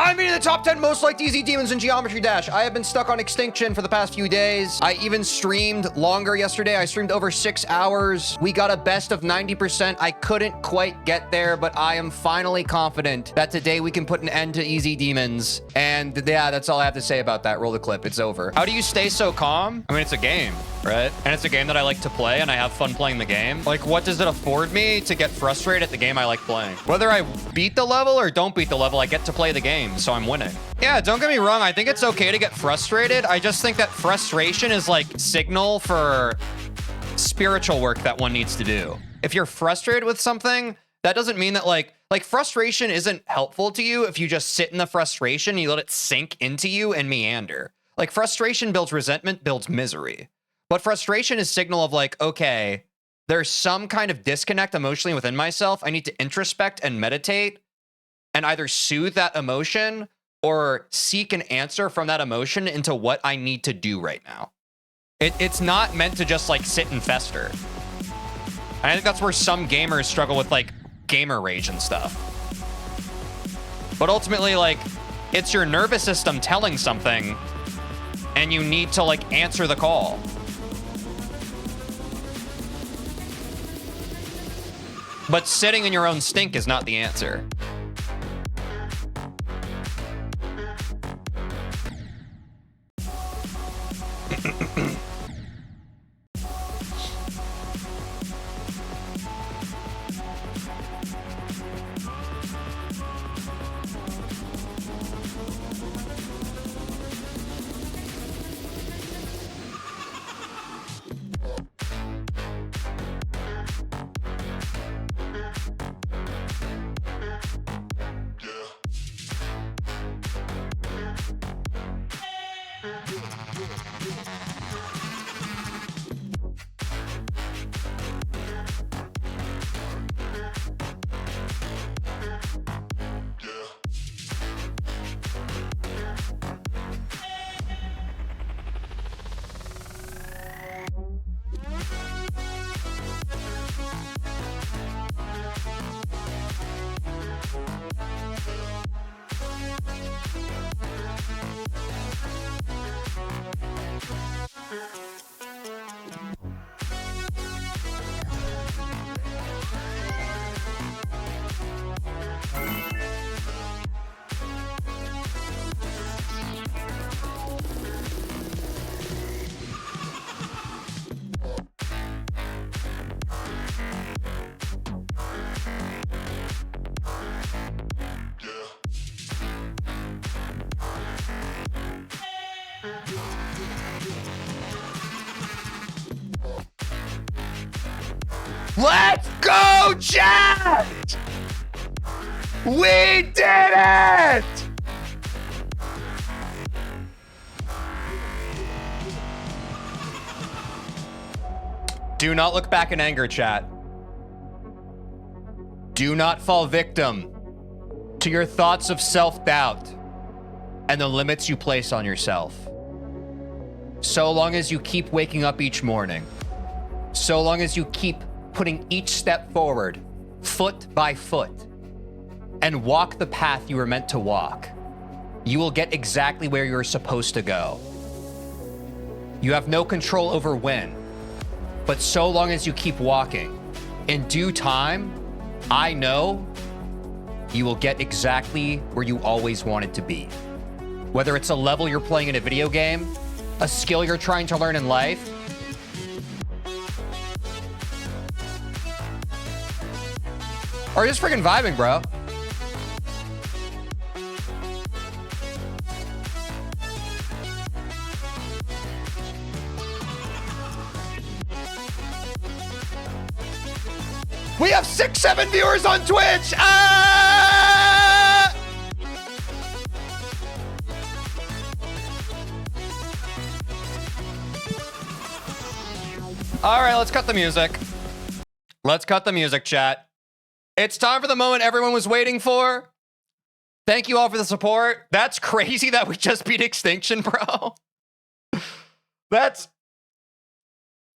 Find me in the top 10 most liked easy demons in Geometry Dash. I have been stuck on Extinction for the past few days. I even streamed longer yesterday. I streamed over 6 hours. We got a best of 90%. I couldn't quite get there, but I am finally confident that today we can put an end to easy demons. And yeah, that's all I have to say about that. Roll the clip. It's over. How do you stay so calm? I mean, it's a game, right? And it's a game that I like to play, and I have fun playing the game. Like, what does it afford me to get frustrated at the game I like playing? Whether I beat the level or don't beat the level, I get to play the game, so I'm winning. Yeah, don't get me wrong. I think it's okay to get frustrated. I just think that frustration is like signal for spiritual work that one needs to do. If you're frustrated with something, that doesn't mean that like frustration isn't helpful to you if you just sit in the frustration, you let it sink into you and meander. Like, frustration builds resentment, builds misery. But frustration is signal of like, okay, there's some kind of disconnect emotionally within myself. I need to introspect and meditate and either soothe that emotion or seek an answer from that emotion into what I need to do right now. It's not meant to just like sit and fester. And I think that's where some gamers struggle with like gamer rage and stuff. But ultimately, like, it's your nervous system telling something and you need to like answer the call. But sitting in your own stink is not the answer. Let's go, chat! We did it! Do not look back in anger, chat. Do not fall victim to your thoughts of self-doubt and the limits you place on yourself. So long as you keep waking up each morning, so long as you keep putting each step forward, foot by foot, and walk the path you were meant to walk, you will get exactly where you're supposed to go. You have no control over when, but so long as you keep walking, in due time, I know you will get exactly where you always wanted to be. Whether it's a level you're playing in a video game, a skill you're trying to learn in life, or just freaking vibing, bro. We have 6-7 viewers on Twitch. Ah! All right, let's cut the music. Let's cut the music, chat. It's time for the moment everyone was waiting for. Thank you all for the support. That's crazy that we just beat Extinction, bro.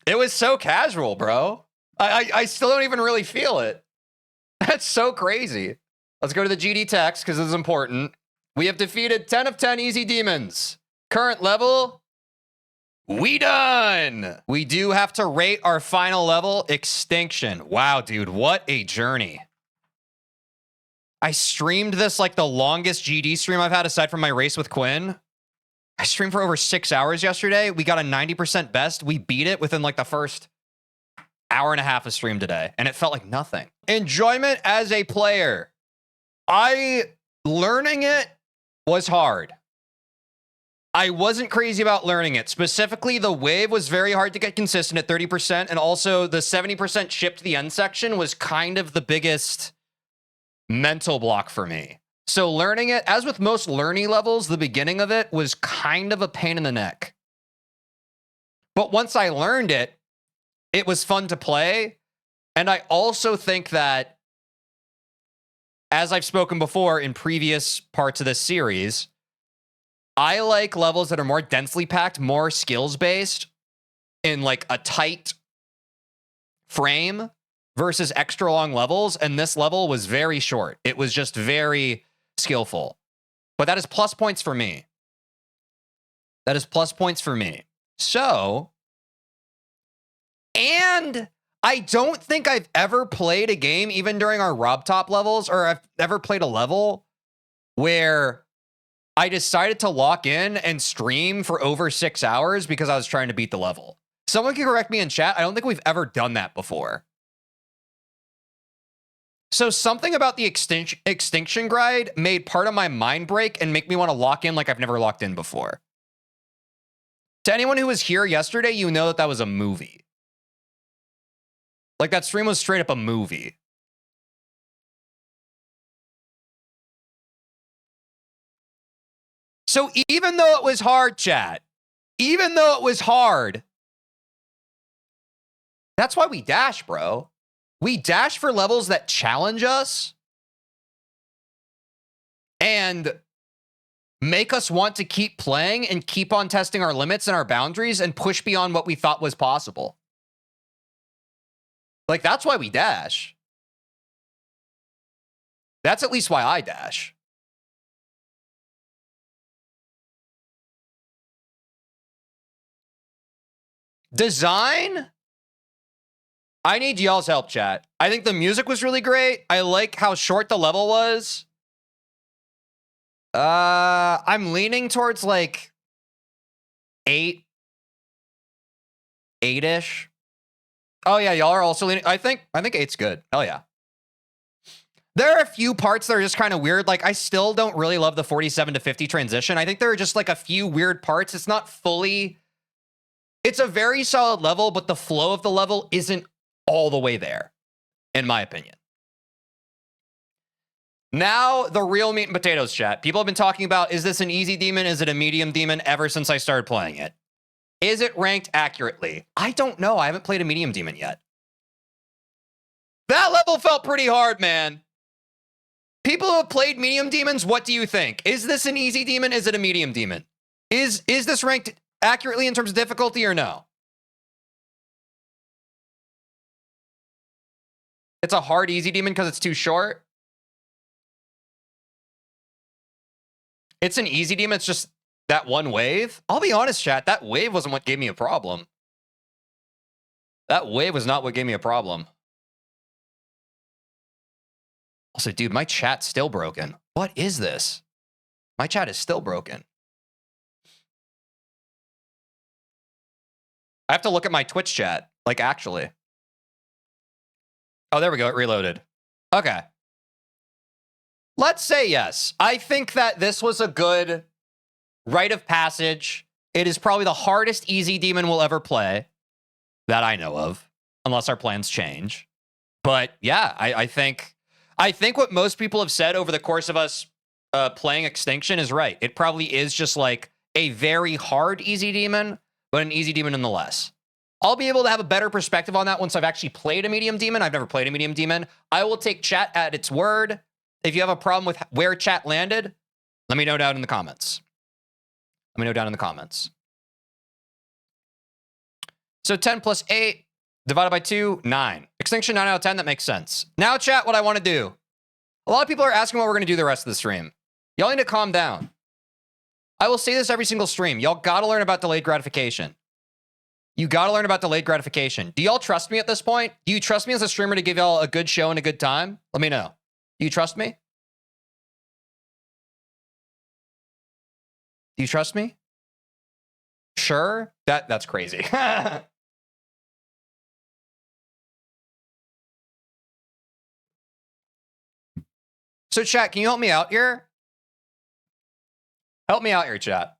It was so casual, bro. I still don't even really feel it. That's so crazy. Let's go to the GD text because this is important. We have defeated 10 of 10 easy demons. Current level, we done. We do have to rate our final level, Extinction. Wow, dude, what a journey. I streamed this like the longest GD stream I've had aside from my race with Quinn. I streamed for over 6 hours yesterday. We got a 90% best. We beat it within like the first hour and a half of stream today, and it felt like nothing. Enjoyment as a player. Learning it was hard. I wasn't crazy about learning it. Specifically, the wave was very hard to get consistent at 30%, and also the 70% ship to the end section was kind of the biggest mental block for me. So learning it, as with most learning levels, the beginning of it was kind of a pain in the neck. But once I learned it, it was fun to play. And I also think that, as I've spoken before in previous parts of this series, I like levels that are more densely packed, more skills-based, in like a tight frame versus extra long levels. And this level was very short. It was just very skillful. But that is plus points for me. That is plus points for me. So, and I don't think I've ever played a game, even during our Rob Top levels, or I've ever played a level where I decided to lock in and stream for over 6 hours because I was trying to beat the level. Someone can correct me in chat. I don't think we've ever done that before. So something about the Extinction grind made part of my mind break and make me want to lock in like I've never locked in before. To anyone who was here yesterday, you know that that was a movie. Like, that stream was straight up a movie. So even though it was hard, chat, even though it was hard, that's why we dash, bro. We dash for levels that challenge us and make us want to keep playing and keep on testing our limits and our boundaries and push beyond what we thought was possible. Like, that's why we dash. That's at least why I dash. Design? I need y'all's help, chat. I think the music was really great. I like how short the level was. I'm leaning towards like 8. 8-ish. Oh yeah, y'all are also leaning. I think 8's good. Hell yeah. There are a few parts that are just kind of weird. Like, I still don't really love the 47 to 50 transition. I think there are just like a few weird parts. It's not fully... It's a very solid level, but the flow of the level isn't all the way there, in my opinion. Now, the real meat and potatoes, chat. People have been talking about, is this an easy demon? Is it a medium demon? Ever since I started playing it. Is it ranked accurately? I don't know. I haven't played a medium demon yet. That level felt pretty hard, man. People who have played medium demons, what do you think? Is this an easy demon? Is it a medium demon? Is this ranked accurately in terms of difficulty or no? It's a hard easy demon because it's too short. It's an easy demon. It's just that one wave. I'll be honest, chat. That wave wasn't what gave me a problem. That wave was not what gave me a problem. Also, dude, my chat's still broken. What is this? My chat is still broken. I have to look at my Twitch chat. Like, actually. Oh, there we go. It reloaded. Okay. Let's say yes. I think that this was a good rite of passage. It is probably the hardest easy demon we'll ever play that I know of, unless our plans change. But yeah, I think what most people have said over the course of us playing Extinction is right. It probably is just like a very hard easy demon, but an easy demon nonetheless. I'll be able to have a better perspective on that once I've actually played a medium demon. I've never played a medium demon. I will take chat at its word. If you have a problem with where chat landed, let me know down in the comments. Let me know down in the comments. So 10 plus 8 divided by 2, 9. Extinction 9 out of 10, that makes sense. Now, chat, what I want to do. A lot of people are asking what we're going to do the rest of the stream. Y'all need to calm down. I will say this every single stream. Y'all gotta learn about delayed gratification. You gotta learn about delayed gratification. Do y'all trust me at this point? Do you trust me as a streamer to give y'all a good show and a good time? Let me know. Do you trust me? Do you trust me? Sure? That's crazy. So chat, can you help me out here? Help me out here, chat.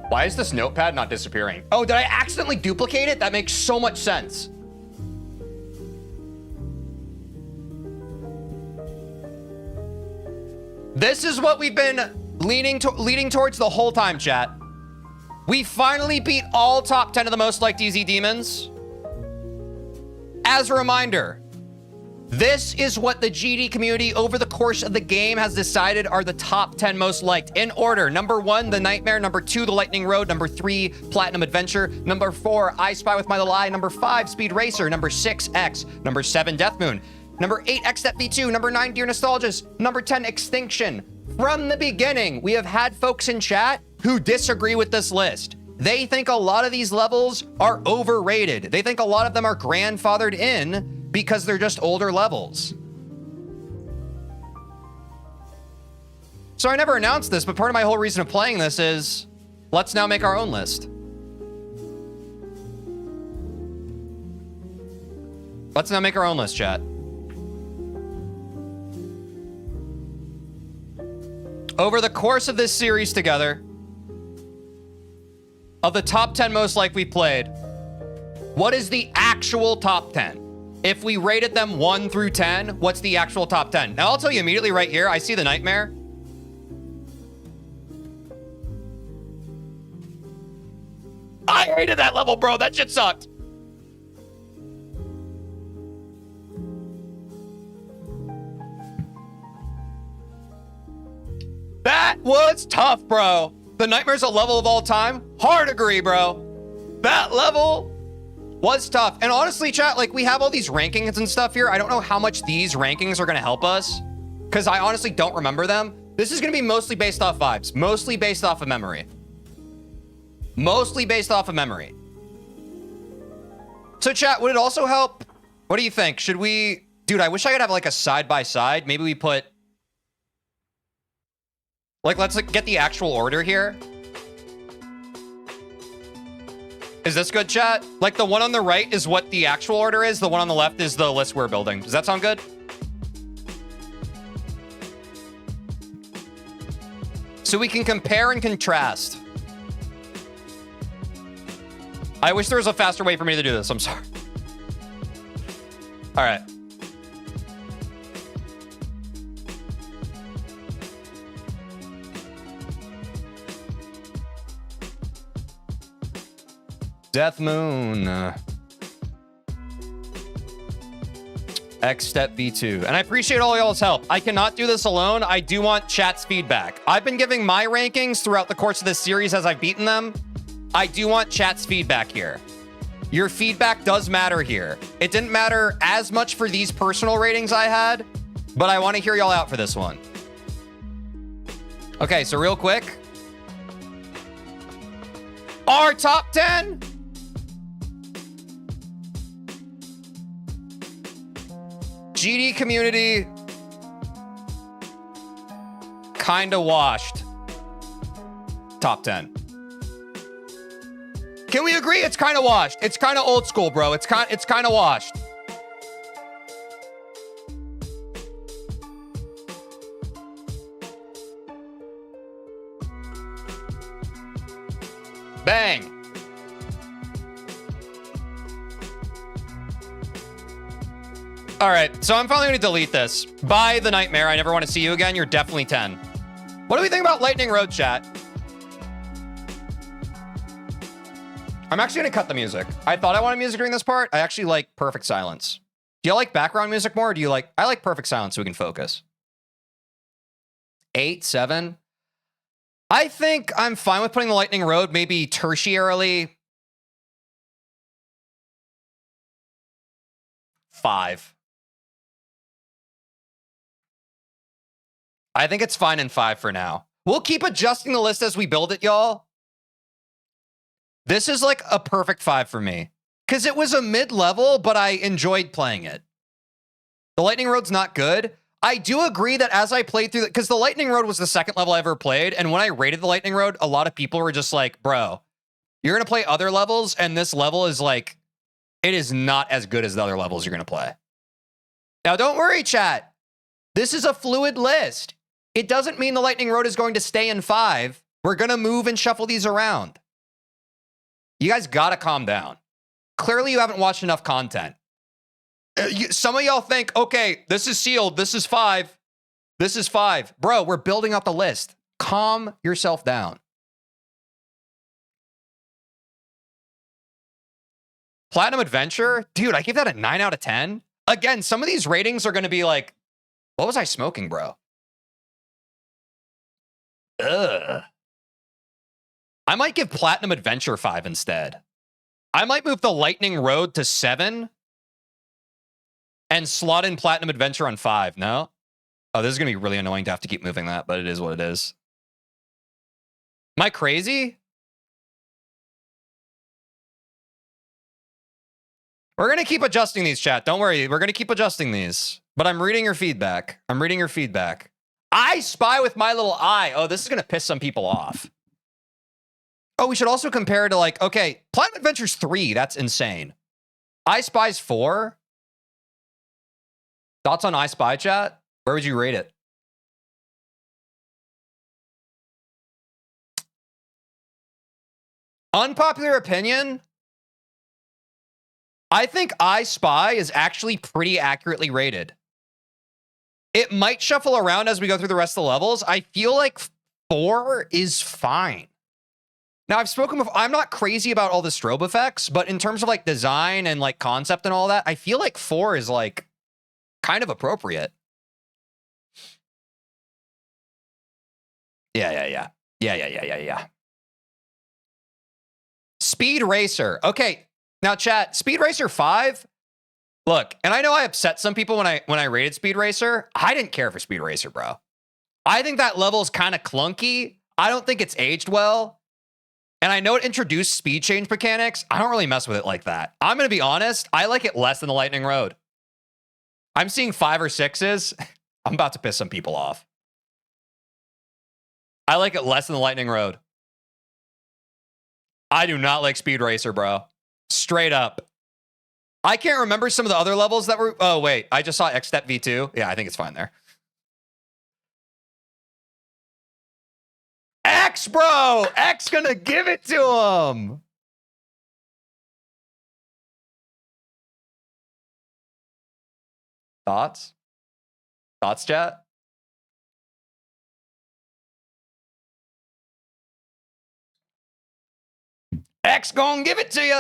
Why is this notepad not disappearing? Oh, did I accidentally duplicate it? That makes so much sense. This is what we've been leading towards the whole time, chat. We finally beat all top 10 of the most liked Easy Demons. As a reminder, this is what the GD community over the course of the game has decided are the top 10 most liked. In order, number 1, The Nightmare. Number 2, The Lightning Road. Number 3, Platinum Adventure. Number 4, I Spy with My Little Eye. Number 5, Speed Racer. Number 6, X. Number 7, Death Moon. Number 8, X Step V2. Number 9, Dear Nostalgias. Number 10, Extinction. From the beginning, we have had folks in chat who disagree with this list. They think a lot of these levels are overrated. They think a lot of them are grandfathered in because they're just older levels. So I never announced this, but part of my whole reason of playing this is let's now make our own list. Let's now make our own list, chat. Over the course of this series together, of the top 10 most like we played, what is the actual top 10? If we rated them 1 through 10, what's the actual top 10? Now, I'll tell you immediately right here, I see The Nightmare. I hated that level, bro. That shit sucked. That was tough, bro. The Nightmare's a level of all time. Hard agree, bro. That level was tough. And honestly, chat, like we have all these rankings and stuff here. I don't know how much these rankings are going to help us because I honestly don't remember them. This is going to be mostly based off vibes, mostly based off of memory. Mostly based off of memory. So chat, would it also help? What do you think? Should we, dude, I wish I could have like a side by side. Maybe we put, like, let's like, get the actual order here. Is this good, chat? Like the one on the right is what the actual order is. The one on the left is the list we're building. Does that sound good? So we can compare and contrast. I wish there was a faster way for me to do this. I'm sorry. All right. Death Moon. X Step V2. And I appreciate all y'all's help. I cannot do this alone. I do want chat's feedback. I've been giving my rankings throughout the course of this series as I've beaten them. I do want chat's feedback here. Your feedback does matter here. It didn't matter as much for these personal ratings I had, but I want to hear y'all out for this one. Okay, so real quick. Our top 10. GD community. Kinda washed. Top 10. Can we agree it's kind of washed? It's kind of old school, bro. It's kind of washed. Bang. All right, so I'm finally going to delete this. Bye, The Nightmare. I never want to see you again. You're definitely 10. What do we think about Lightning Road, chat? I'm actually going to cut the music. I thought I wanted music during this part. I actually like perfect silence. Do you like background music more? Or do you like... I like perfect silence so we can focus. 8, 7. I think I'm fine with putting the Lightning Road maybe tertiarily 5. I think it's fine in 5 for now. We'll keep adjusting the list as we build it, y'all. This is like a perfect 5 for me. Because it was a mid-level, but I enjoyed playing it. The Lightning Road's not good. I do agree that as I played through it, because the Lightning Road was the second level I ever played, and when I rated the Lightning Road, a lot of people were just like, bro, you're going to play other levels, and this level is like, it is not as good as the other levels you're going to play. Now, don't worry, chat. This is a fluid list. It doesn't mean the Lightning Road is going to stay in 5. We're going to move and shuffle these around. You guys got to calm down. Clearly, you haven't watched enough content. Some of y'all think, okay, this is sealed. This is 5. This is 5. Bro, we're building up the list. Calm yourself down. Platinum Adventure? Dude, I gave that a 9 out of 10. Again, some of these ratings are going to be like, what was I smoking, bro? Ugh. I might give Platinum Adventure 5 instead. I might move the Lightning Road to 7 and slot in Platinum Adventure on 5. No? Oh, this is going to be really annoying to have to keep moving that, but it is what it is. Am I crazy? We're going to keep adjusting these, chat. Don't worry. We're going to keep adjusting these. But I'm reading your feedback. I'm reading your feedback. I spy with my little eye. Oh, this is going to piss some people off. Oh, we should also compare to like, okay, Platinum Adventure's 3. That's insane. I Spy's 4. Thoughts on I Spy, chat? Where would you rate it? Unpopular opinion? I think I Spy is actually pretty accurately rated. It might shuffle around as we go through the rest of the levels. I feel like 4 is fine. Now, I've spoken before. I'm not crazy about all the strobe effects, but in terms of like design and like concept and all that, I feel like 4 is like kind of appropriate. Yeah. Speed Racer. Okay. Now, chat, Speed Racer 5. Look, and I know I upset some people when I rated Speed Racer. I didn't care for Speed Racer, bro. I think that level is kind of clunky. I don't think it's aged well. And I know it introduced speed change mechanics. I don't really mess with it like that. I'm going to be honest. I like it less than the Lightning Road. I'm seeing 5 or 6s. I'm about to piss some people off. I like it less than the Lightning Road. I do not like Speed Racer, bro. Straight up. I can't remember some of the other levels that were... Oh, wait. I just saw X-Step V2. Yeah, I think it's fine there. X, bro! X gonna give it to him! Thoughts? Thoughts, chat? X gonna give it to you!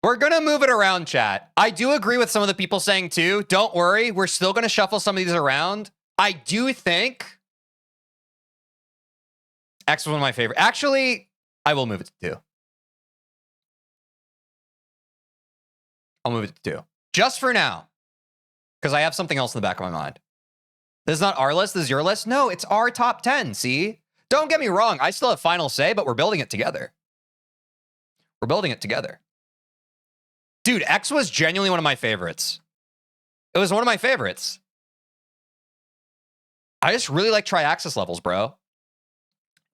We're going to move it around, chat. I do agree with some of the people saying, too, don't worry. We're still going to shuffle some of these around. I do think X was one of my favorite. Actually, I will move it to 2. I'll move it to 2. Just for now. Because I have something else in the back of my mind. This is not our list. This is your list. No, it's our top 10, see? Don't get me wrong. I still have final say, but we're building it together. We're building it together. Dude, X was genuinely one of my favorites. It was one of my favorites. I just really like Triaxis levels, bro.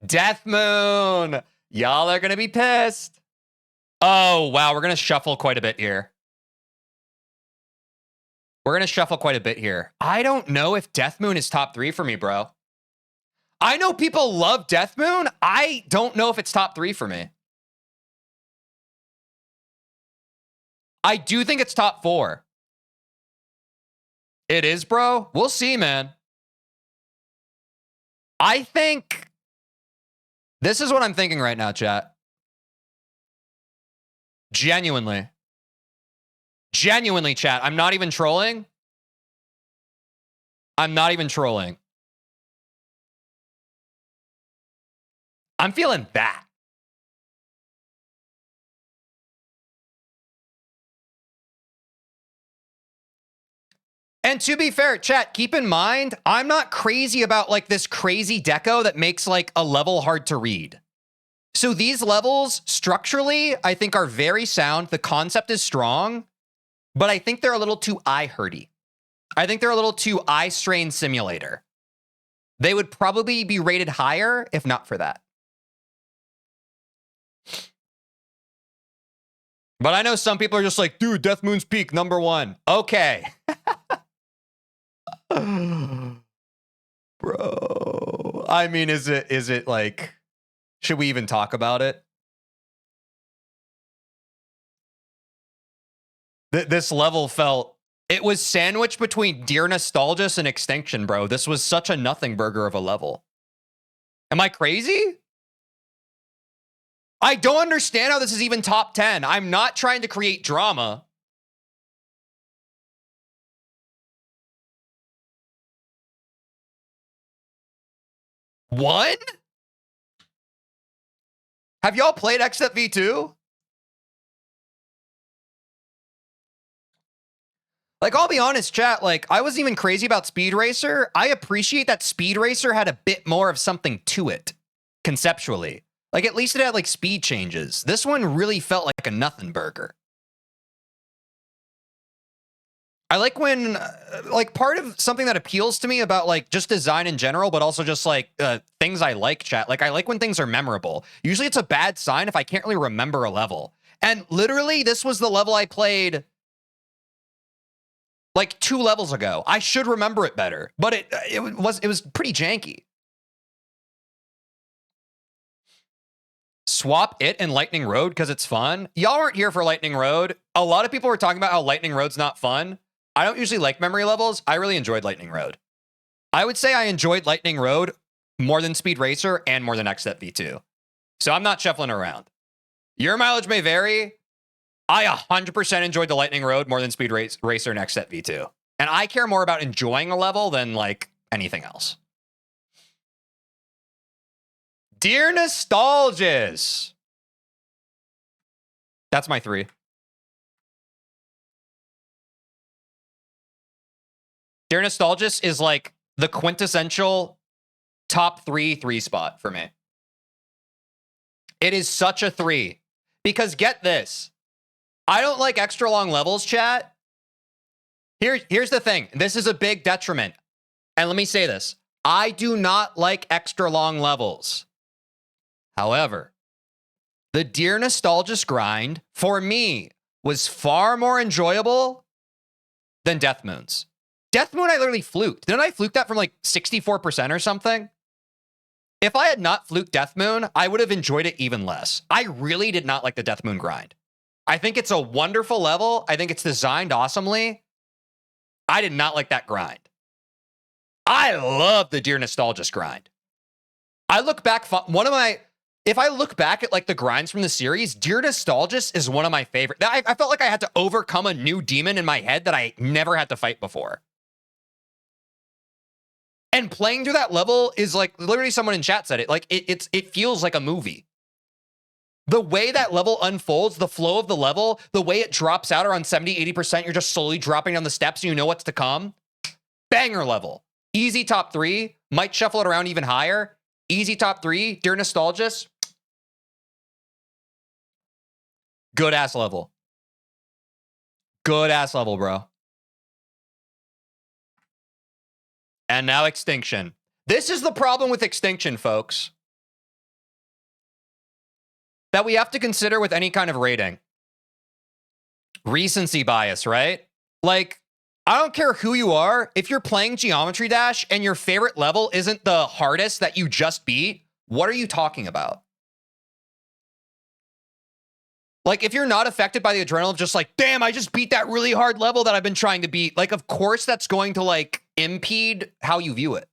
Death Moon. Y'all are going to be pissed. Oh, wow. We're going to shuffle quite a bit here. We're going to shuffle quite a bit here. I don't know if Death Moon is top 3 for me, bro. I know people love Death Moon. I don't know if it's top 3 for me. I do think it's top 4. It is, bro. We'll see, man. I think this is what I'm thinking right now, chat. Genuinely. Genuinely, chat. I'm not even trolling. I'm not even trolling. I'm feeling that. And to be fair, chat, keep in mind, I'm not crazy about like this crazy deco that makes like a level hard to read. So these levels structurally, I think are very sound. The concept is strong, but I think they're a little too eye-hurty. I think they're a little too eye-strain simulator. They would probably be rated higher if not for that. But I know some people are just like, dude, Death Moon's Peak, #1. Okay. Bro. I mean, is it like, should we even talk about it? This level felt, it was sandwiched between Dear Nostalgist and Extinction, bro. This was such a nothing burger of a level. Am I crazy? I don't understand how this is even top 10. I'm not trying to create drama. One? Have y'all played Except V2? Like, I'll be honest, chat, like, I wasn't even crazy about Speed Racer. I appreciate that Speed Racer had a bit more of something to it, conceptually. Like, at least it had, like, speed changes. This one really felt like a nothing burger. I like when, like, part of something that appeals to me about, like, just design in general, but also just, like, things I like, chat. Like, I like when things are memorable. Usually it's a bad sign if I can't really remember a level. And literally, this was the level I played like 2 levels ago. I should remember it better, but it was pretty janky. Swap it and Lightning Road because it's fun. Y'all aren't here for Lightning Road. A lot of people were talking about how Lightning Road's not fun. I don't usually like memory levels. I really enjoyed Lightning Road. I would say I enjoyed Lightning Road more than Speed Racer and more than XZ V2. So I'm not shuffling around. Your mileage may vary. I 100% enjoyed the Lightning Road more than Speed Racer and XZ V2. And I care more about enjoying a level than like anything else. Dear Nostalgist. That's my 3. Dear Nostalgist is like the quintessential top 3 spot for me. It is such a 3. Because get this. I don't like extra long levels, chat. Here's the thing. This is a big detriment. And let me say this. I do not like extra long levels. However, the Dear Nostalgist grind, for me, was far more enjoyable than Death Moon's. Death Moon, I literally fluked. Didn't I fluke that from like 64% or something? If I had not fluked Death Moon, I would have enjoyed it even less. I really did not like the Death Moon grind. I think it's a wonderful level. I think it's designed awesomely. I did not like that grind. I love the Dear Nostalgist grind. I look back, if I look back at like the grinds from the series, Dear Nostalgist is one of my favorite. I felt like I had to overcome a new demon in my head that I never had to fight before. And playing through that level is like, literally someone in chat said it, like it feels like a movie. The way that level unfolds, the flow of the level, the way it drops out around 70, 80%, you're just slowly dropping down the steps and you know what's to come. Banger level. Easy top 3. Might shuffle it around even higher. Easy top 3. Dear Nostalgist. Good ass level. Good ass level, bro. And now Extinction. This is the problem with Extinction, folks, that we have to consider with any kind of rating. Recency bias, right? Like, I don't care who you are. If you're playing Geometry Dash and your favorite level isn't the hardest that you just beat, what are you talking about? Like, if you're not affected by the adrenaline of just like, damn, I just beat that really hard level that I've been trying to beat. Like, of course that's going to like impede how you view it.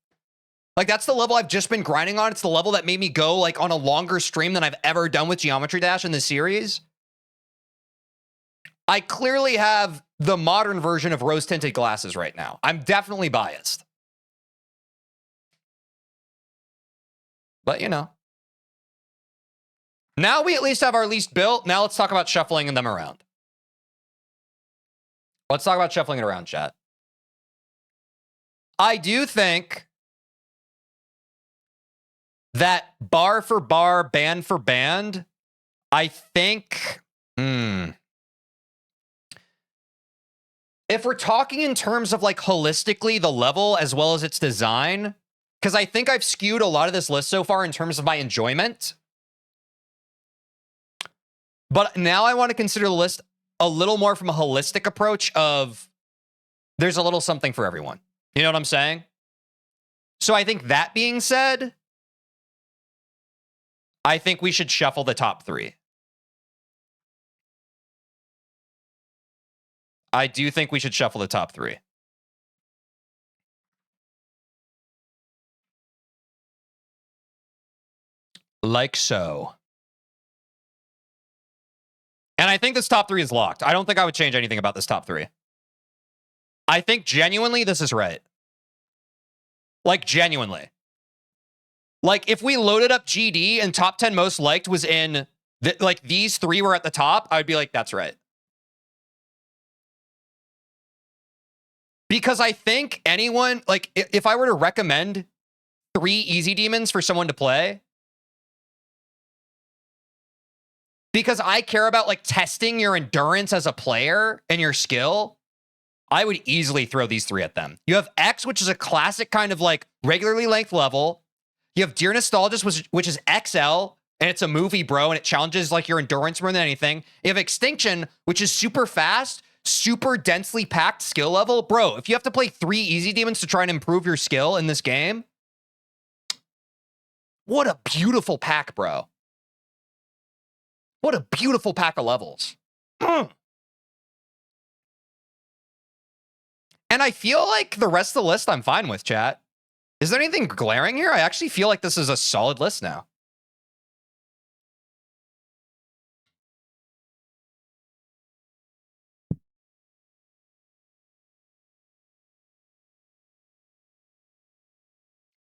Like, that's the level I've just been grinding on. It's the level that made me go like on a longer stream than I've ever done with Geometry Dash in the series. I clearly have the modern version of rose-tinted glasses right now. I'm definitely biased. But, you know. Now we at least have our least built. Now let's talk about shuffling them around. Let's talk about shuffling it around, chat. I do think that bar for bar, band for band, I think... If we're talking in terms of like holistically the level as well as its design, because I think I've skewed a lot of this list so far in terms of my enjoyment. But now I want to consider the list a little more from a holistic approach of there's a little something for everyone. You know what I'm saying? So I think that being said, I think we should shuffle the top 3. I do think we should shuffle the top 3. Like so. And I think this top 3 is locked. I don't think I would change anything about this top 3. I think genuinely this is right. Like genuinely. Like if we loaded up GD and top 10 most liked was in like these 3 were at the top, I would be like, that's right. Because I think anyone, like if I were to recommend 3 easy demons for someone to play, because I care about like testing your endurance as a player and your skill, I would easily throw these 3 at them. You have X, which is a classic kind of like regularly length level. You have Dear Nostalgist, which is XL, and it's a movie, bro, and it challenges like your endurance more than anything. You have Extinction, which is super fast, super densely packed skill level. Bro, if you have to play 3 easy demons to try and improve your skill in this game, what a beautiful pack, bro. What a beautiful pack of levels. And I feel like the rest of the list I'm fine with, chat. Is there anything glaring here? I actually feel like this is a solid list now.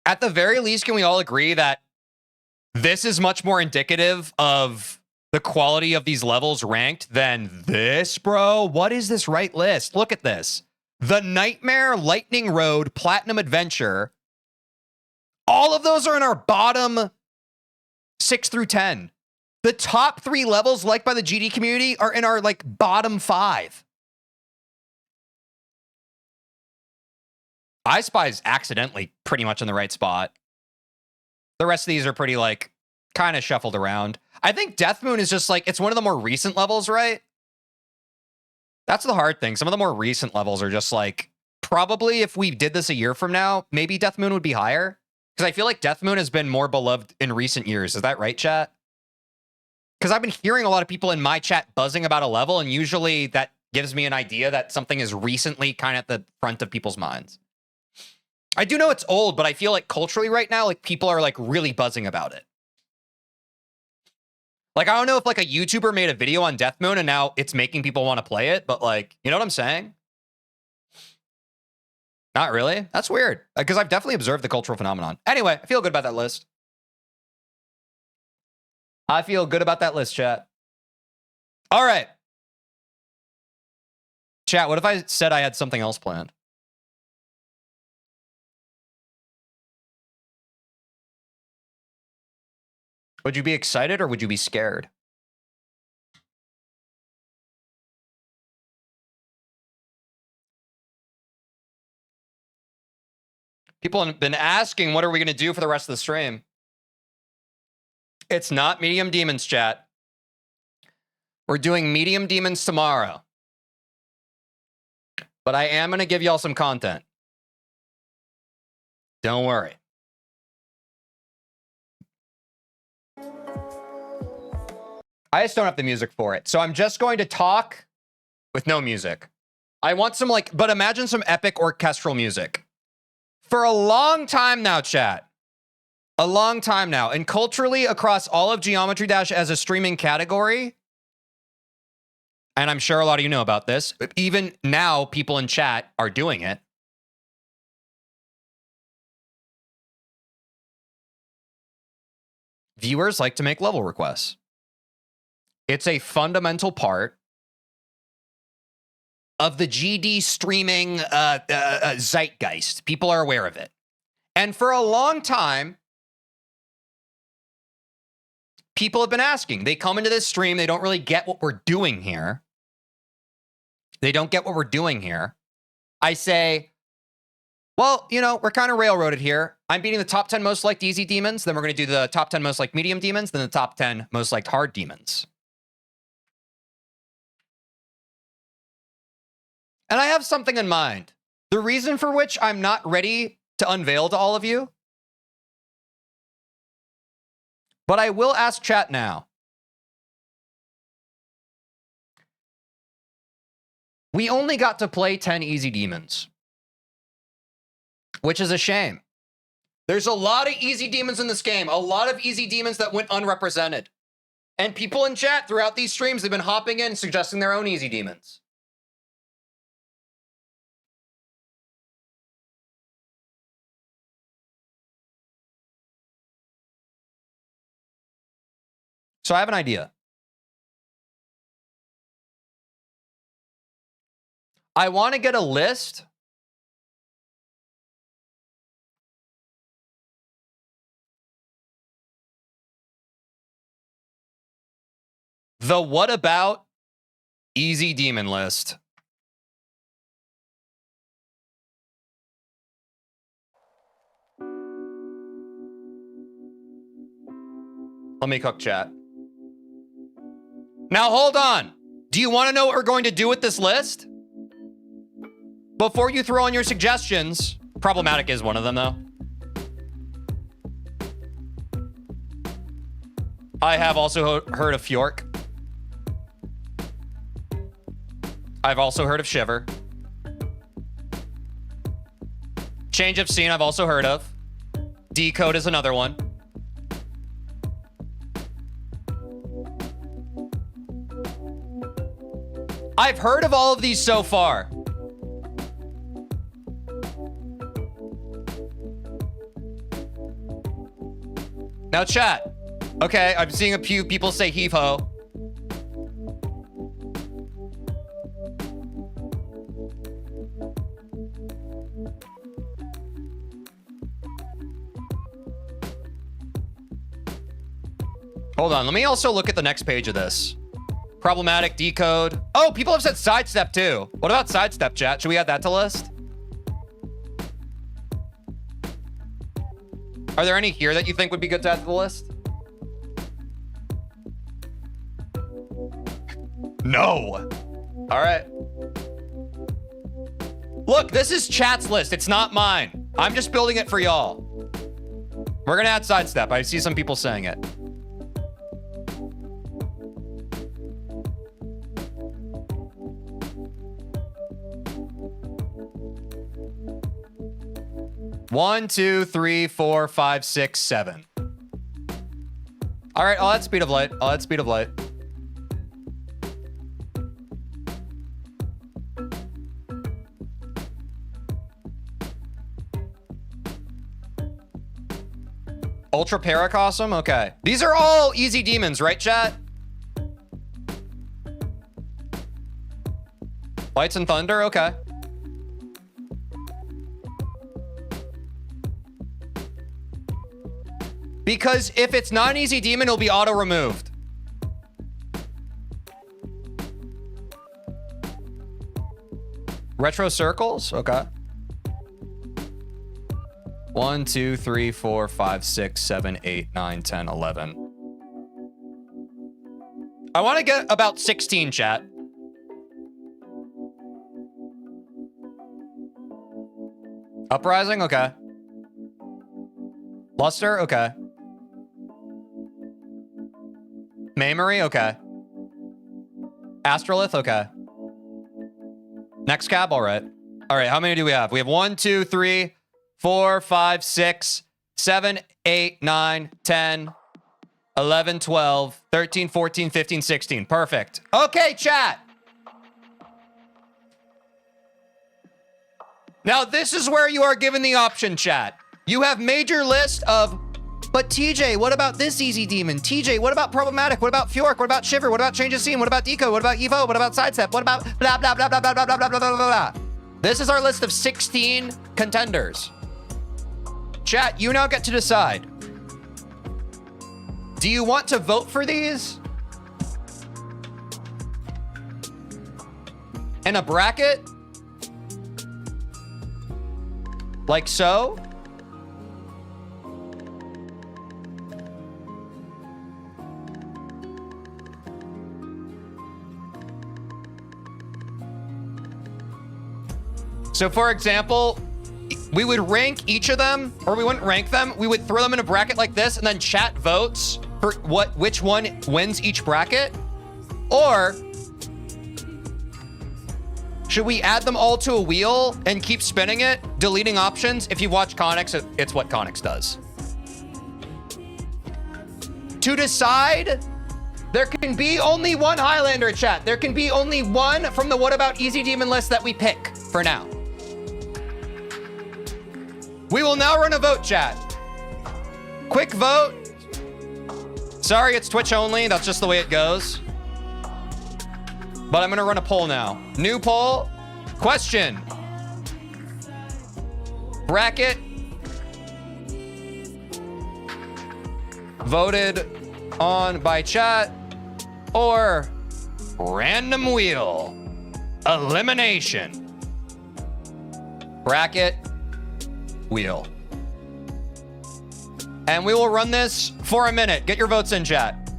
At the very least, can we all agree that this is much more indicative of the quality of these levels ranked than this, bro? What is this right list? Look at this. The Nightmare, Lightning Road, Platinum Adventure. All of those are in our bottom 6 through 10. The top 3 levels liked by the GD community are in our like bottom 5. I Spy is accidentally pretty much in the right spot. The rest of these are pretty like kind of shuffled around. I think Death Moon is just like, it's one of the more recent levels, right? That's the hard thing. Some of the more recent levels are just like, probably if we did this a year from now, maybe Death Moon would be higher. Because I feel like Death Moon has been more beloved in recent years. Is that right, chat? Because I've been hearing a lot of people in my chat buzzing about a level, and usually that gives me an idea that something is recently kind of at the front of people's minds. I do know it's old, but I feel like culturally right now, like people are like really buzzing about it. Like, I don't know if like a YouTuber made a video on Death Moon and now it's making people want to play it, but like, you know what I'm saying? Not really. That's weird. Because I've definitely observed the cultural phenomenon. Anyway, I feel good about that list. I feel good about that list, chat. All right. Chat, what if I said I had something else planned? Would you be excited or would you be scared? People have been asking, what are we going to do for the rest of the stream? It's not medium demons, chat. We're doing medium demons tomorrow. But I am going to give y'all some content. Don't worry. I just don't have the music for it. So I'm just going to talk with no music. I want some like, but imagine some epic orchestral music. For a long time now, chat. A long time now. And culturally across all of Geometry Dash as a streaming category, and I'm sure a lot of you know about this, even now people in chat are doing it. Viewers like to make level requests. It's a fundamental part of the GD streaming zeitgeist. People are aware of it. And for a long time, people have been asking. They come into this stream. They don't really get what we're doing here. They don't get what we're doing here. I say, well, you know, we're kind of railroaded here. I'm beating the top 10 most liked easy demons. Then we're going to do the top 10 most liked medium demons. Then the top 10 most liked hard demons. And I have something in mind. The reason for which I'm not ready to unveil to all of you. But I will ask chat now. We only got to play 10 easy demons, which is a shame. There's a lot of easy demons in this game, a lot of easy demons that went unrepresented. And people in chat throughout these streams, they've been hopping in, suggesting their own easy demons. So I have an idea. I want to get a list the what about easy demon list. Let me cook chat. Now, hold on. Do you want to know what we're going to do with this list? Before you throw in your suggestions, problematic is one of them, though. I have also heard of Fjork. I've also heard of Shiver. Change of Scene I've also heard of. Decode is another one. I've heard of all of these so far. Now chat. Okay, I'm seeing a few people say heave-ho. Hold on, let me also look at the next page of this. Problematic, decode. Oh, people have said sidestep too. What about sidestep, chat? Should we add that to list? Are there any here that you think would be good to add to the list? No. All right. Look, this is chat's list. It's not mine. I'm just building it for y'all. We're gonna add sidestep. I see some people saying it. One, two, three, four, five, six, seven. All right, I'll add speed of light. I'll add speed of light. Ultra Paracosm? Okay. These are all easy demons, right, chat? Lights and Thunder? Okay. Because if it's not an easy demon, it'll be auto-removed. Retro Circles? Okay. 1, 2, 3, 4, 5, 6, 7, 8, 9, 10, 11. I want to get about 16, chat. Uprising? Okay. Luster? Okay. Mamery? Okay. Astrolith? Okay. Next cab? All right. All right, how many do we have? We have 1, 2, 3, 4, 5, 6, 7, 8, 9, 10, 11, 12, 13, 14, 15, 16. Perfect. Okay, chat. Now, this is where you are given the option, chat. You have made your list of But TJ, what about this easy demon? TJ, what about problematic? What about Fjork? What about Shiver? What about change of scene? What about Decode? What about Evo? What about sidestep? What about blah, blah, blah, blah, blah, blah, blah, blah, blah, blah, blah. This is our list of 16 contenders. Chat, you now get to decide. Do you want to vote for these in a bracket? Like so? So for example, we would rank each of them, or we wouldn't rank them. We would throw them in a bracket like this, and then chat votes for which one wins each bracket. Or should we add them all to a wheel and keep spinning it, deleting options? If you watch Connix, it's what Connix does. To decide, there can be only one Highlander, chat. There can be only one from the What About Easy Demon list that we pick for now. We will now run a vote, chat. Quick vote. Sorry, it's Twitch only. That's just the way it goes. But I'm gonna run a poll now. New poll. Question. Bracket. Voted on by chat. Or random wheel. Elimination. Bracket. Wheel. And we will run this for a minute. Get your votes in, chat.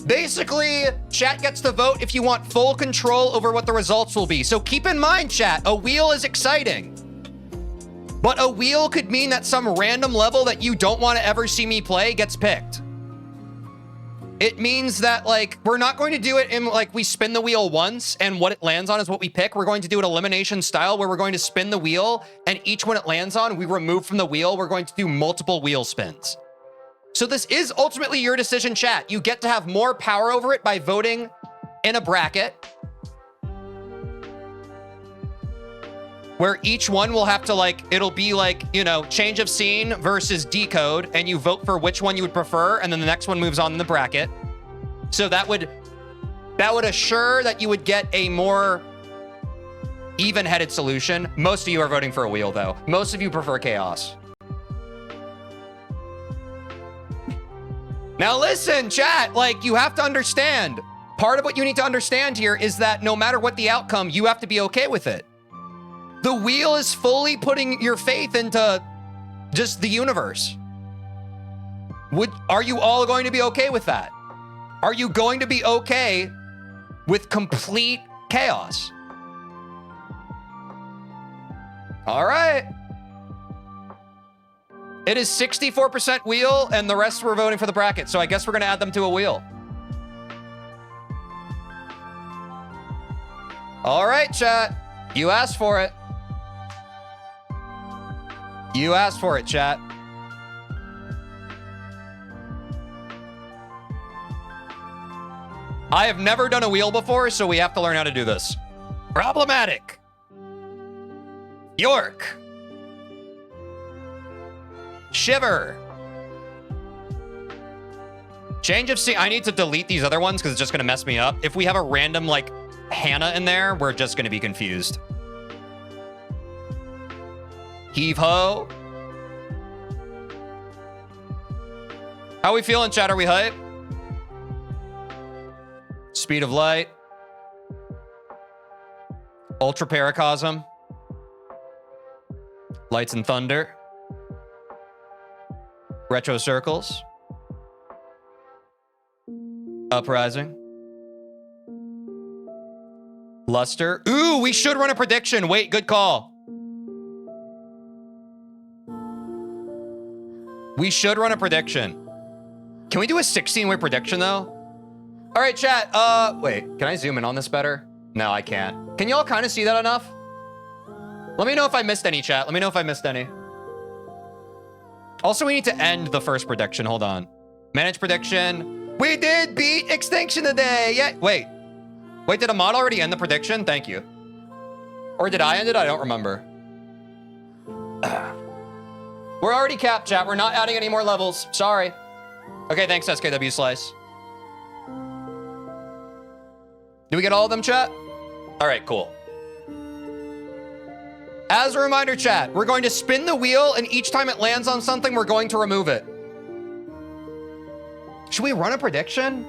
Basically, chat gets to vote if you want full control over what the results will be. So keep in mind, chat, a wheel is exciting. But a wheel could mean that some random level that you don't want to ever see me play gets picked. It means that, like, we're not going to do it in, like, we spin the wheel once and what it lands on is what we pick. We're going to do it elimination style where we're going to spin the wheel and each one it lands on, we remove from the wheel. We're going to do multiple wheel spins. So this is ultimately your decision, chat. You get to have more power over it by voting in a bracket where each one will have to, like, it'll be like, you know, change of scene versus decode, and you vote for which one you would prefer, and then the next one moves on in the bracket. So that would assure that you would get a more even-headed solution. Most of you are voting for a wheel, though. Most of you prefer chaos. Now listen, chat, like, you have to understand. Part of what you need to understand here is that no matter what the outcome, you have to be okay with it. The wheel is fully putting your faith into just the universe. Are you all going to be okay with that? Are you going to be okay with complete chaos? All right. It is 64% wheel, and the rest were voting for the bracket. So I guess we're going to add them to a wheel. All right, chat. You asked for it. You asked for it, chat. I have never done a wheel before, so we have to learn how to do this. Problematic. York. Shiver. Change of scene. I need to delete these other ones because it's just going to mess me up. If we have a random, like, Hannah in there, we're just going to be confused. Heave ho. How we feeling, chat? Are we hype? Speed of light. Ultra paracosm. Lights and thunder. Retro circles. Uprising. Luster. Ooh, we should run a prediction. Wait, good call. We should run a prediction. Can we do a 16-way prediction, though? All right, chat. Wait, can I zoom in on this better? No, I can't. Can y'all kind of see that enough? Let me know if I missed any, chat. Let me know if I missed any. Also, we need to end the first prediction. Hold on. Manage prediction. We did beat Extinction today. Yeah. Wait. Wait, did Ahmad already end the prediction? Thank you. Or did I end it? I don't remember. We're already capped, chat. We're not adding any more levels. Sorry. Okay, thanks, SKW Slice. Did we get all of them, chat? All right, cool. As a reminder, chat, we're going to spin the wheel, and each time it lands on something, we're going to remove it. Should we run a prediction?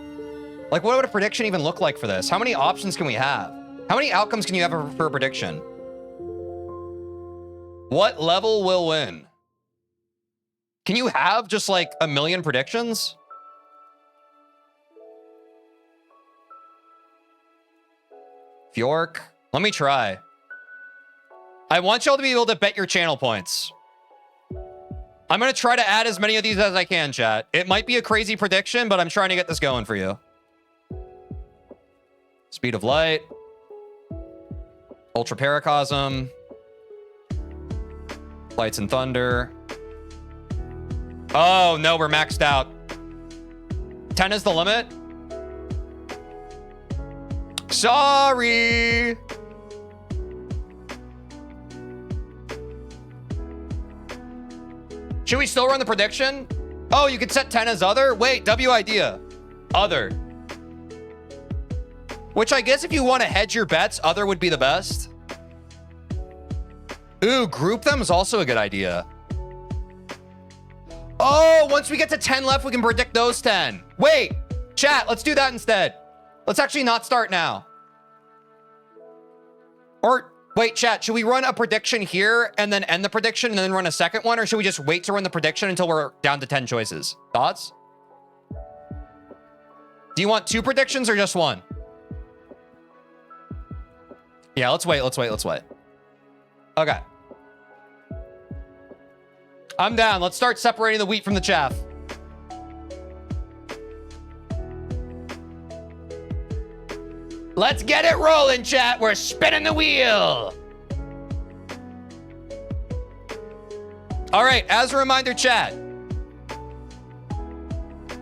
Like, what would a prediction even look like for this? How many options can we have? How many outcomes can you have for a prediction? What level will win? Can you have just like a million predictions? Fjork, let me try. I want y'all to be able to bet your channel points. I'm going to try to add as many of these as I can, chat. It might be a crazy prediction, but I'm trying to get this going for you. Speed of light. Ultra paracosm. Lights and thunder. Oh, no, we're maxed out. 10 is the limit. Sorry. Should we still run the prediction? Oh, you could set 10 as other? Wait, W idea. Other. Which I guess if you want to hedge your bets, other would be the best. Ooh, group them is also a good idea. Oh, once we get to 10 left, we can predict those 10. Wait, chat, let's do that instead. Let's actually not start now. Or, wait, chat, should we run a prediction here and then end the prediction and then run a second one? Or should we just wait to run the prediction until we're down to 10 choices? Thoughts? Do you want 2 predictions or just 1? Yeah, let's wait. Okay. I'm down. Let's start separating the wheat from the chaff. Let's get it rolling, chat. We're spinning the wheel. All right, as a reminder, chat.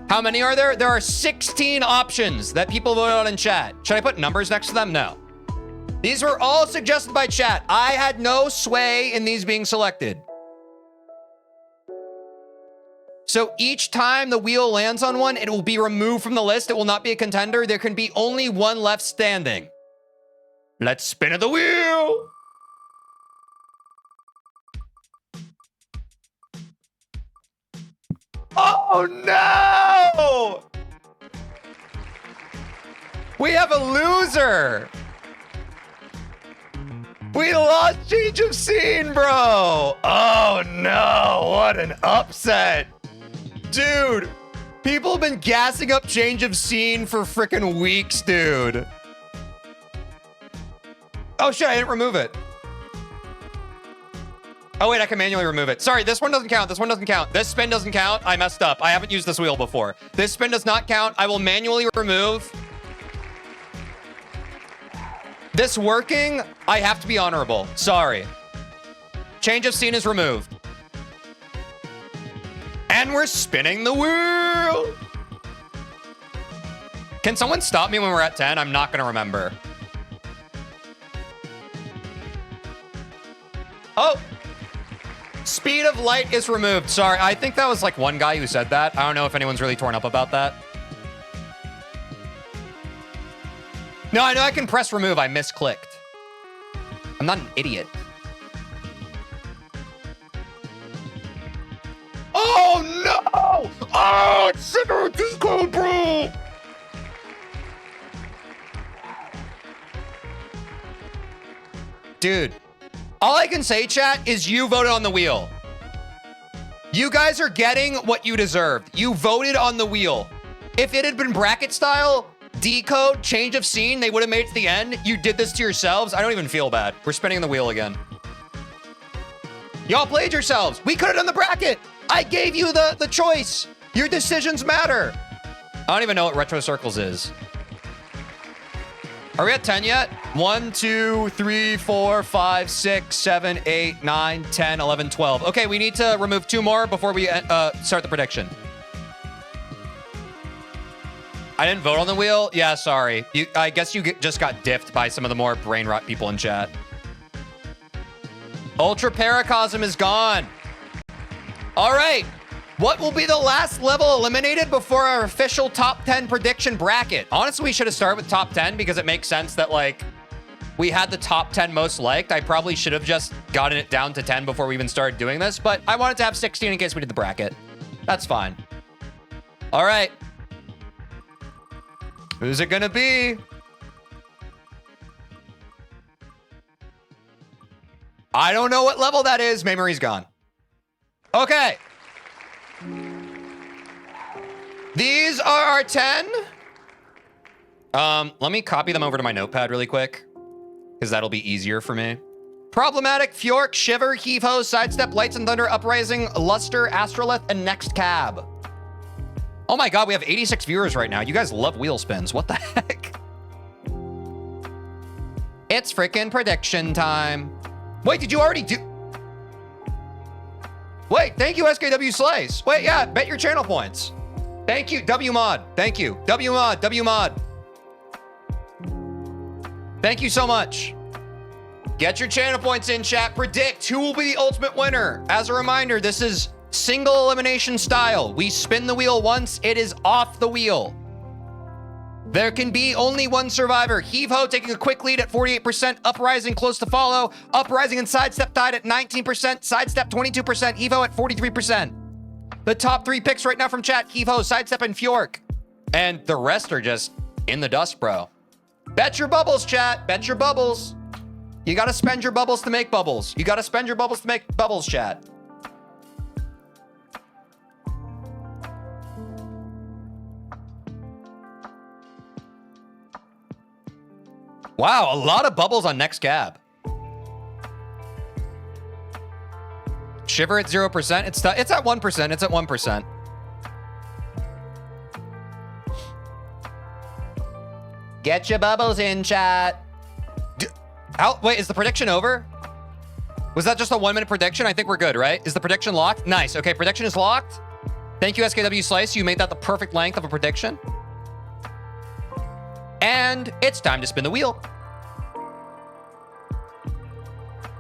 How many are there? There are 16 options that people voted on in chat. Should I put numbers next to them? No. These were all suggested by chat. I had no sway in these being selected. So each time the wheel lands on one, it will be removed from the list. It will not be a contender. There can be only one left standing. Let's spin the wheel. Oh no! We have a loser. We lost change of scene, bro. Oh no, what an upset. Dude, people have been gassing up change of scene for freaking weeks, dude. Oh shit, I didn't remove it. Oh wait, I can manually remove it. Sorry, this one doesn't count. This one doesn't count. This spin doesn't count. I messed up. I haven't used this wheel before. This spin does not count. I will manually remove. This working, I have to be honorable. Sorry. Change of scene is removed. And we're spinning the wheel. Can someone stop me when we're at 10? I'm not gonna remember. Oh. Speed of light is removed. Sorry, I think that was like one guy who said that. I don't know if anyone's really torn up about that. No, I know I can press remove. I misclicked. I'm not an idiot. Oh, no! Oh, it's such a decode, bro! Dude, all I can say, chat, is you voted on the wheel. You guys are getting what you deserved. You voted on the wheel. If it had been bracket style, decode, change of scene, they would have made it to the end. You did this to yourselves. I don't even feel bad. We're spinning the wheel again. Y'all played yourselves. We could have done the bracket. I gave you the choice. Your decisions matter. I don't even know what retro circles is. Are we at 10 yet? 1, 2, 3, 4, 5, 6, 7, 8, 9, 10, 11, 12. Okay, we need to remove 2 more before we start the prediction. I didn't vote on the wheel? Yeah, sorry. I guess you just got diffed by some of the more brain rot people in chat. Ultra Paracosm is gone. All right. What will be the last level eliminated before our official top 10 prediction bracket? Honestly, we should have started with top 10 because it makes sense that, like, we had the top 10 most liked. I probably should have just gotten it down to 10 before we even started doing this, but I wanted to have 16 in case we did the bracket. That's fine. All right. Who's it gonna be? I don't know what level that is. Memory's gone. Okay. These are our 10. Let me copy them over to my notepad really quick, because that'll be easier for me. Problematic, Fjork, Shiver, Heave-Ho, Sidestep, Lights and Thunder, Uprising, Luster, Astrolith, and Next Cab. Oh my god, we have 86 viewers right now. You guys love wheel spins. What the heck? It's freaking prediction time. Wait, did you already do... Wait, thank you, SKW Slice. Wait, yeah, bet your channel points. Thank you, WMod. Thank you. WMod, WMod. Thank you so much. Get your channel points in, chat. Predict who will be the ultimate winner. As a reminder, this is single elimination style. We spin the wheel once, it is off the wheel. There can be only one survivor. Heave-Ho taking a quick lead at 48%. Uprising close to follow. Uprising and Sidestep tied at 19%. Sidestep 22%. Heave-Ho at 43%. The top 3 picks right now from chat: Heave-Ho, Sidestep, and Fjork. And the rest are just in the dust, bro. Bet your bubbles, chat. Bet your bubbles. You gotta spend your bubbles to make bubbles. You gotta spend your bubbles to make bubbles, chat. Wow, a lot of bubbles on Next Cab. Shiver at 0%. It's at 1%. It's at 1%. Get your bubbles in, chat. Wait, is the prediction over? Was that just a 1-minute prediction? I think we're good, right? Is the prediction locked? Nice. Okay, prediction is locked. Thank you, SKW Slice. You made that the perfect length of a prediction. And it's time to spin the wheel.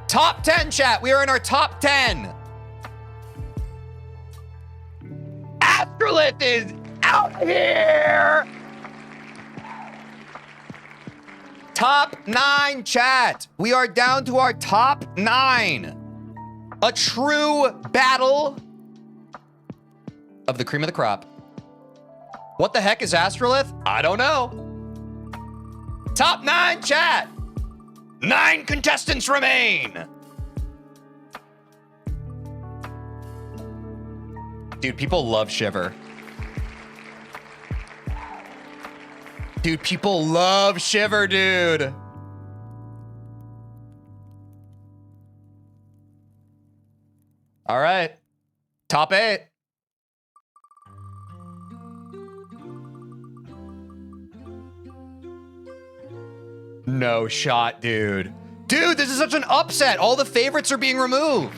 Top 10, chat. We are in our top 10. Astrolith is out here. Top 9, chat. We are down to our top 9. A true battle of the cream of the crop. What the heck is Astrolith? I don't know. Top 9, chat. 9 contestants remain. Dude, people love Shiver. Dude, people love Shiver, dude. All right. Top 8. No shot, dude. Dude, this is such an upset. All the favorites are being removed.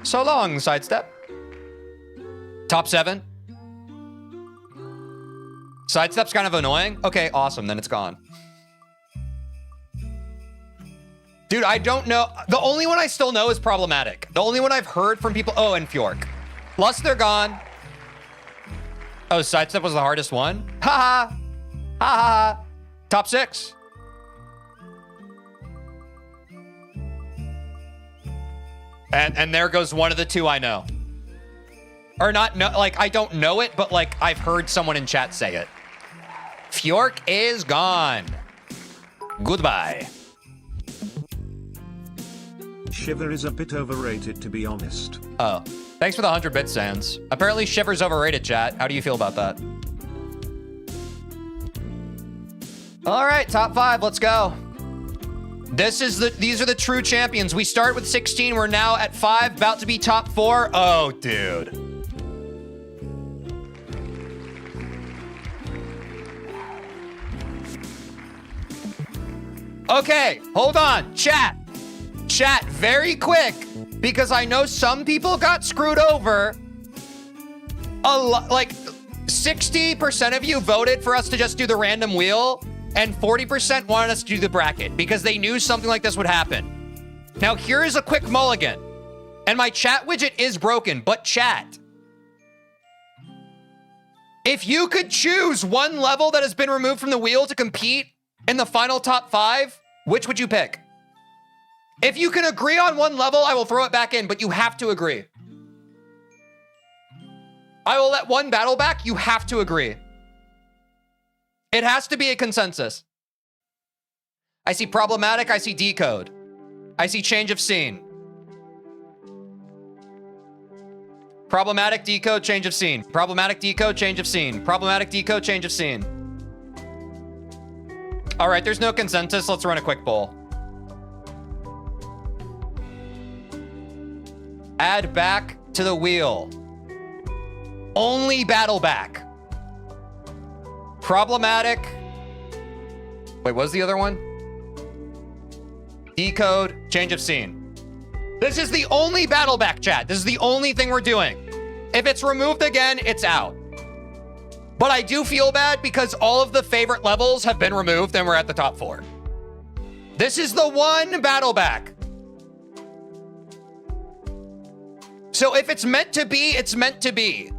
So long, Sidestep. Top 7. Sidestep's kind of annoying. Okay, awesome. Then it's gone. Dude, I don't know. The only one I still know is Problematic. The only one I've heard from people. Oh, and Fjork. Plus, they're gone. Oh, Sidestep was the hardest one? Ha ha. Ha ha. Top 6. And there goes one of the 2 I know. Or not, no, like, I don't know it, but, like, I've heard someone in chat say it. Fjork is gone. Goodbye. Shiver is a bit overrated, to be honest. Oh, thanks for the 100 bit Sans. Apparently Shiver's overrated, chat. How do you feel about that? All right, top 5, let's go. These are the true champions. We start with 16, we're now at 5, about to be top 4. Oh, dude. Okay, hold on, chat. Chat, very quick, because I know some people got screwed over. Like, 60% of you voted for us to just do the random wheel, and 40% wanted us to do the bracket because they knew something like this would happen. Now, here is a quick mulligan. And my chat widget is broken, but chat. If you could choose one level that has been removed from the wheel to compete in the final top 5, which would you pick? If you can agree on one level, I will throw it back in, but you have to agree. I will let one battle back. You have to agree. It has to be a consensus. I see problematic. I see decode. I see change of scene. Problematic, decode, change of scene. Problematic, decode, change of scene. Problematic, decode, change of scene. All right, there's no consensus. Let's run a quick poll. Add back to the wheel. Only battle back. Problematic. Wait, what was the other one? Decode, change of scene. This is the only battle back, chat. This is the only thing we're doing. If it's removed again, it's out. But I do feel bad because all of the favorite levels have been removed and we're at the top 4. This is the one battle back. So if it's meant to be, it's meant to be.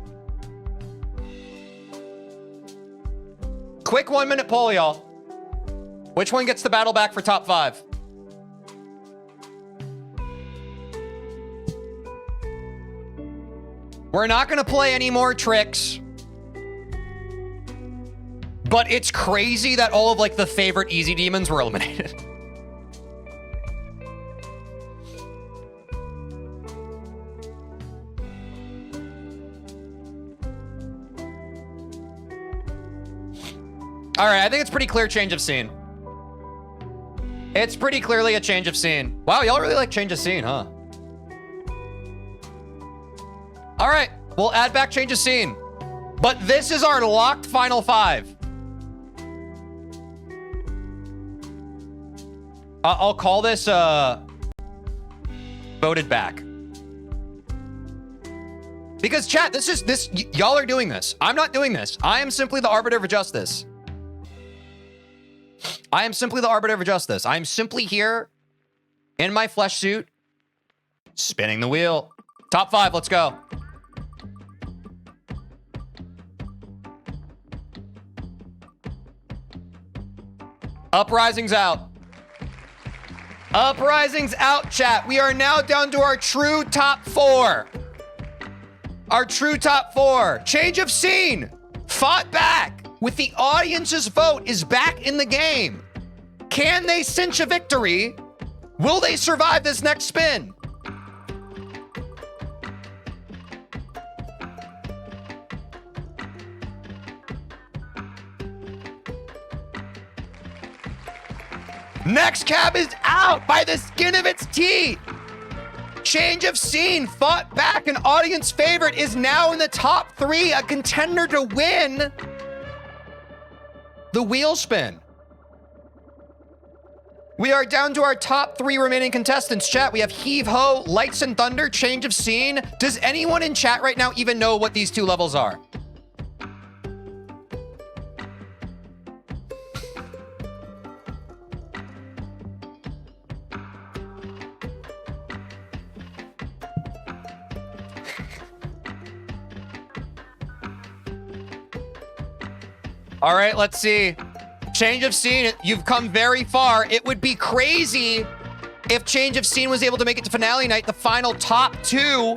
Quick 1-minute poll, y'all. Which one gets the battle back for top 5? We're not going to play any more tricks. But it's crazy that all of like the favorite easy demons were eliminated. All right, I think it's pretty clear change of scene. It's pretty clearly a change of scene. Wow, y'all really like change of scene, huh? All right, we'll add back change of scene. But this is our locked final 5. I'll call this voted back. Because chat, y'all are doing this. I'm not doing this. I am simply the arbiter of justice. I am simply the arbiter of justice. I'm simply here in my flesh suit, spinning the wheel. Top 5, let's go. Uprising's out. Uprising's out, chat. We are now down to our true top 4. Our true top 4. Change of scene. Fought back. With the audience's vote is back in the game. Can they cinch a victory? Will they survive this next spin? Next cab is out by the skin of its teeth. Change of scene, fought back, an audience favorite, is now in the top 3, a contender to win the wheel spin. We are down to our top 3 remaining contestants. Chat, we have Heave Ho, Lights and Thunder, Change of Scene. Does anyone in chat right now even know what these 2 levels are? All right, let's see. Change of scene, you've come very far. It would be crazy if Change of Scene was able to make it to finale night, the final top 2.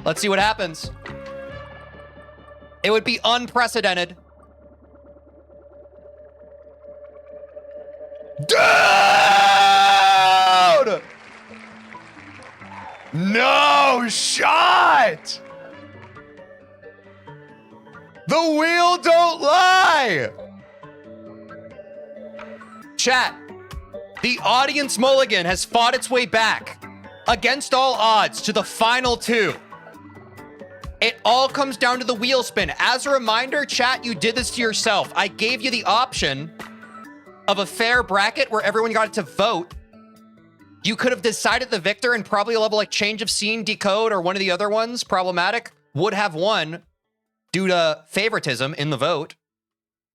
Let's see what happens. It would be unprecedented. Dude! No shot! The wheel don't lie! Chat, the audience mulligan has fought its way back against all odds to the final 2. It all comes down to the wheel spin. As a reminder, chat, you did this to yourself. I gave you the option of a fair bracket where everyone got to vote. You could have decided the victor, and probably a level like Change of Scene, Decode, or one of the other ones, Problematic, would have won due to favoritism in the vote.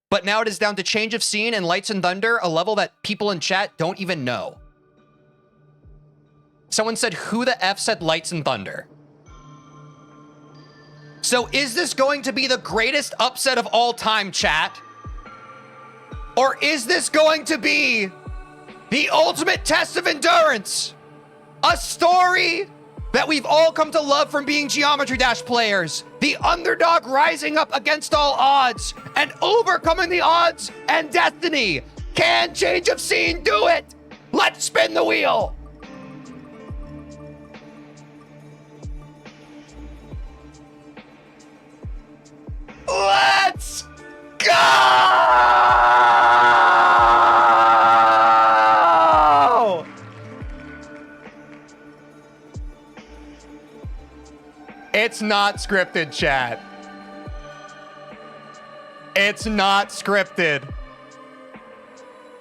But now it is down to Change of Scene and Lights and Thunder, a level that people in chat don't even know. Someone said, who the F said lights and thunder? So is this going to be the greatest upset of all time, chat? Or is this going to be the ultimate test of endurance? A story that we've all come to love from being Geometry Dash players. The underdog rising up against all odds and overcoming the odds and destiny. Can Change of Scene do it? Let's spin the wheel. Let's go! It's not scripted, chat. It's not scripted.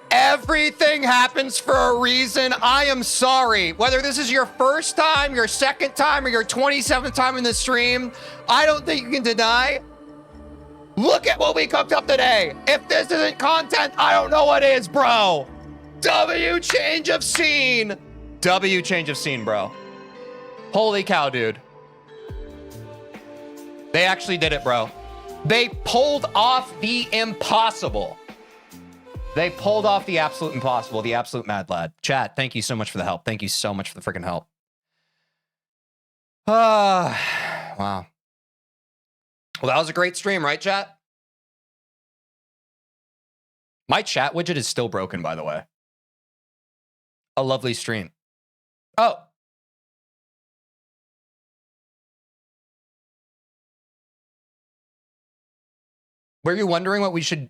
Everything happens for a reason. I am sorry. Whether this is your first time, your second time, or your 27th time in the stream, I don't think you can deny. Look at what we cooked up today. If this isn't content, I don't know what is, bro. W change of scene. W change of scene, bro. Holy cow, dude. They actually did it, bro. They pulled off the impossible. They pulled off the absolute impossible, the absolute mad lad. Chat, thank you so much for the help. Thank you so much for the freaking help. Wow. Well, that was a great stream, right, chat? My chat widget is still broken, by the way. A lovely stream. Oh. Were you wondering what we should...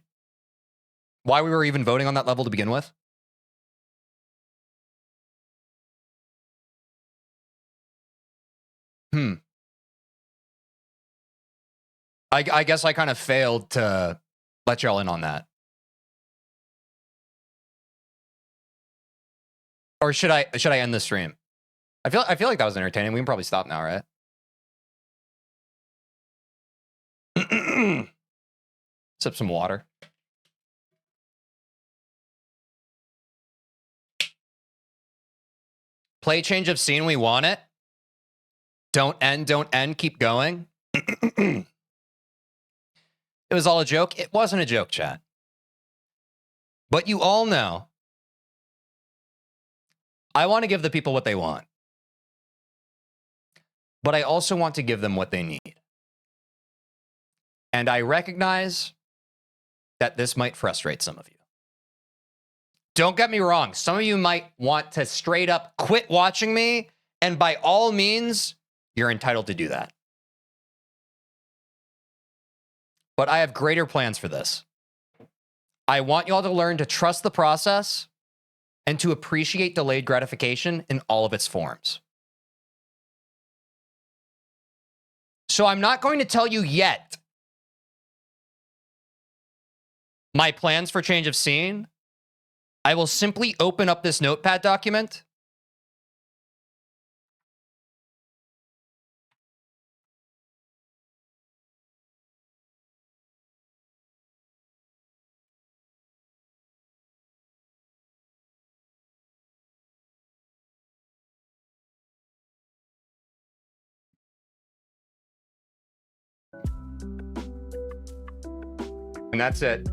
why we were even voting on that level to begin with? I guess I kind of failed to let y'all in on that. Or should I end the stream? I feel like that was entertaining. We can probably stop now, right? Sip some water. Play change of scene, we want it. Don't end, keep going. It was all a joke. It wasn't a joke, chat. But you all know, I want to give the people what they want. But I also want to give them what they need. And I recognize that this might frustrate some of you. Don't get me wrong. Some of you might want to straight up quit watching me. And by all means, you're entitled to do that. But I have greater plans for this. I want y'all to learn to trust the process and to appreciate delayed gratification in all of its forms. So I'm not going to tell you yet my plans for change of scene. I will simply open up this notepad document. And that's it.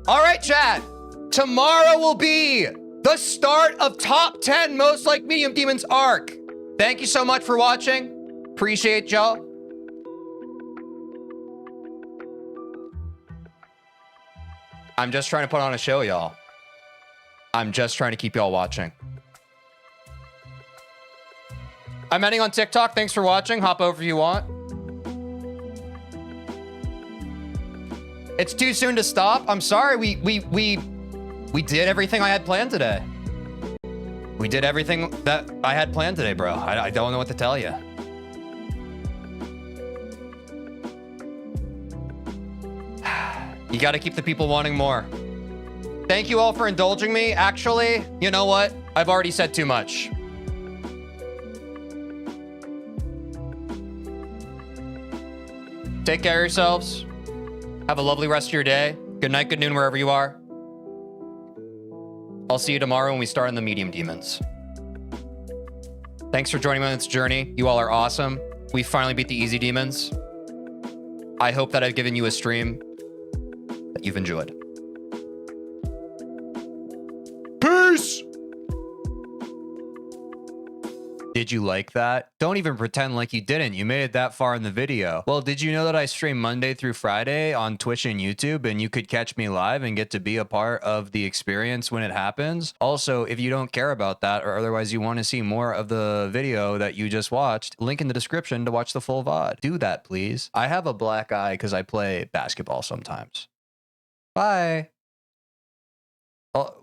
All right, chat. Tomorrow will be the start of top 10 most like medium demons arc. Thank you so much for watching. Appreciate y'all. I'm just trying to put on a show, y'all. I'm just trying to keep y'all watching. I'm ending on TikTok. Thanks for watching. Hop over if you want. It's too soon to stop. I'm sorry. We did everything I had planned today. We did everything that I had planned today, bro. I don't know what to tell you. You got to keep the people wanting more. Thank you all for indulging me. Actually, you know what? I've already said too much. Take care of yourselves. Have a lovely rest of your day. Good night, good noon, wherever you are. I'll see you tomorrow when we start on the medium demons. Thanks for joining me on this journey. You all are awesome. We finally beat the easy demons. I hope that I've given you a stream that you've enjoyed. Peace! Did you like that? Don't even pretend like you didn't. You made it that far in the video. Well, did you know that I stream Monday through Friday on Twitch and YouTube, and you could catch me live and get to be a part of the experience when it happens? Also, if you don't care about that, or otherwise you want to see more of the video that you just watched, link in the description to watch the full VOD. Do that, please. I have a black eye because I play basketball sometimes. Bye. Oh.